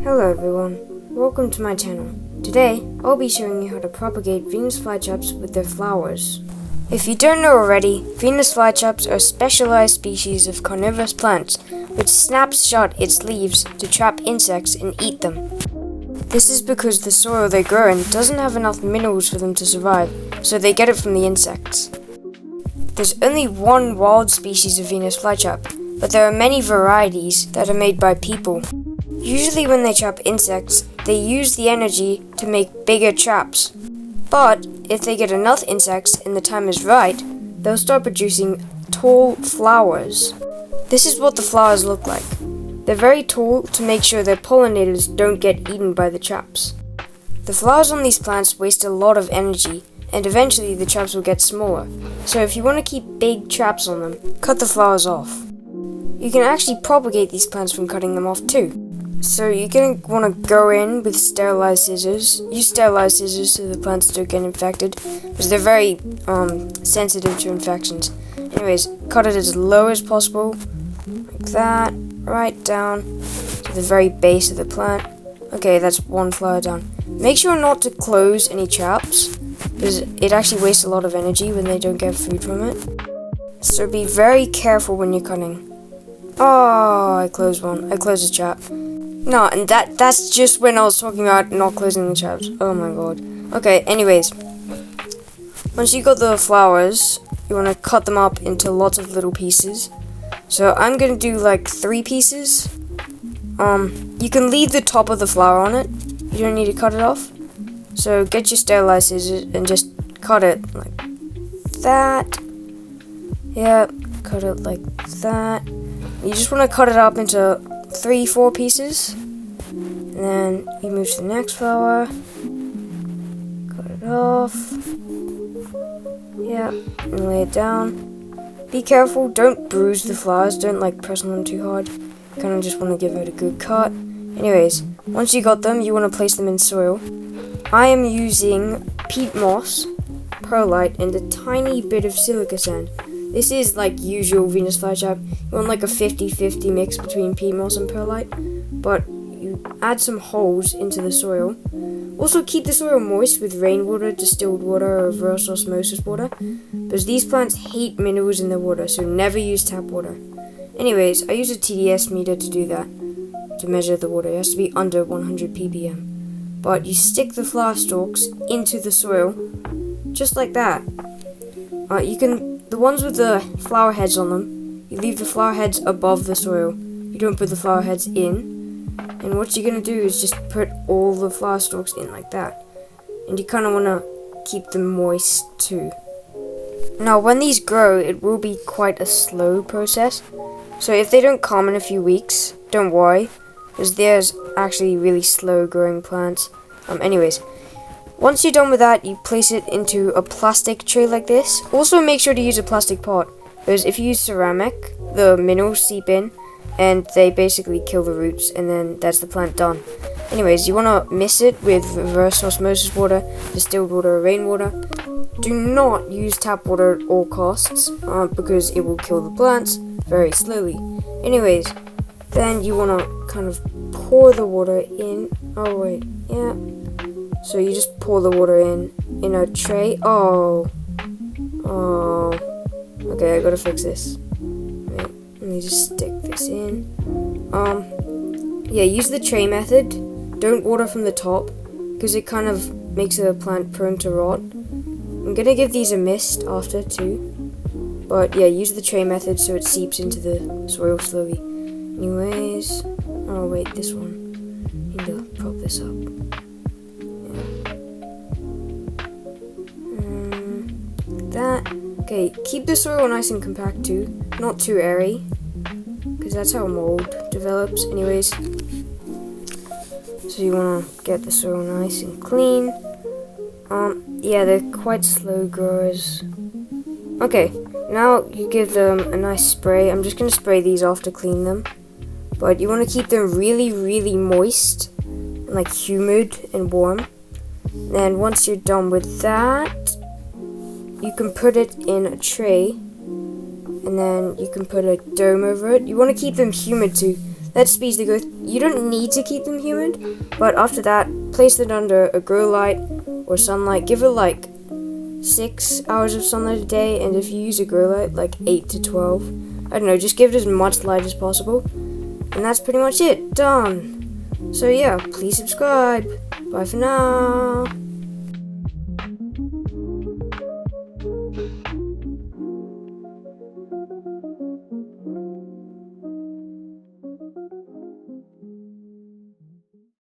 Hello everyone, welcome to my channel. Today, I'll be showing you how to propagate Venus flytraps with their flowers. If you don't know already, Venus flytraps are a specialized species of carnivorous plants which snaps shut its leaves to trap insects and eat them. This is because the soil they grow in doesn't have enough minerals for them to survive, so they get it from the insects. There's only one wild species of Venus flytrap, but there are many varieties that are made by people. Usually when they trap insects, they use the energy to make bigger traps. But if they get enough insects and the time is right, they'll start producing tall flowers. This is what the flowers look like. They're very tall to make sure their pollinators don't get eaten by the traps. The flowers on these plants waste a lot of energy, and eventually the traps will get smaller. So if you want to keep big traps on them, cut the flowers off. You can actually propagate these plants from cutting them off too. So you're going to want to go in with sterilized scissors. Use sterilized scissors so the plants don't get infected, because they're very sensitive to infections. Anyways, cut it as low as possible, like that, right down to the very base of the plant. Okay, that's one flower down. Make sure not to close any traps, because it actually wastes a lot of energy when they don't get food from it. So be very careful when you're cutting. Oh, I closed one. I closed a trap. No, and that's just when I was talking about not closing the traps. Oh my god. Okay, anyways. Once you got the flowers, you want to cut them up into lots of little pieces. So I'm going to do like 3 pieces. You can leave the top of the flower on it. You don't need to cut it off. So get your sterilized scissors and just cut it like that. Yeah, cut it like that. You just want to cut it up into 3-4 pieces, and then you move to the next flower, cut it off, yeah, and lay it down. Be careful, don't bruise the flowers, don't like press on them too hard, you kind of just want to give it a good cut. Anyways, once you got them, you want to place them in soil. I am using peat moss, perlite, and a tiny bit of silica sand. This is like usual Venus flytrap. You want like a 50-50 mix between peat moss and perlite, but you add some holes into the soil. Also keep the soil moist with rainwater, distilled water, or reverse osmosis water, because these plants hate minerals in their water, so never use tap water. Anyways, I use a TDS meter to do that, to measure the water. It has to be under 100 ppm. But you stick the flower stalks into the soil, just like that. The ones with the flower heads on them, you leave the flower heads above the soil. You don't put the flower heads in. And what you're going to do is just put all the flower stalks in like that. And you kind of want to keep them moist too. Now when these grow, it will be quite a slow process. So if they don't come in a few weeks, don't worry, because there's actually really slow growing plants. Anyways. Once you're done with that, you place it into a plastic tray like this. Also make sure to use a plastic pot, because if you use ceramic, the minerals seep in and they basically kill the roots, and then that's the plant done. Anyways, you want to mix it with reverse osmosis water, distilled water, or rainwater. Do not use tap water at all costs, because it will kill the plants very slowly. Anyways, then you want to kind of pour the water in. Oh wait, yeah. So you just pour the water in a tray. Oh. Okay, I gotta fix this. Wait, let me just stick this in. Yeah, use the tray method. Don't water from the top, because it kind of makes the plant prone to rot. I'm gonna give these a mist after too. But yeah, use the tray method so it seeps into the soil slowly. Anyways, oh wait, this one. Need to prop this up. That. Okay, keep the soil nice and compact too, not too airy, because that's how mold develops. Anyways, so you want to get the soil nice and clean. Yeah, they're quite slow growers. Okay, now you give them a nice spray. I'm just going to spray these off to clean them, but you want to keep them really, really moist, and like humid and warm. Then once you're done with that, you can put it in a tray, and then you can put a dome over it. You want to keep them humid too. Let species the growth. You don't need to keep them humid, but after that, place it under a grow light or sunlight. Give it like 6 hours of sunlight a day, and if you use a grow light, like 8 to 12. I don't know, just give it as much light as possible. And that's pretty much it. Done. So yeah, please subscribe. Bye for now.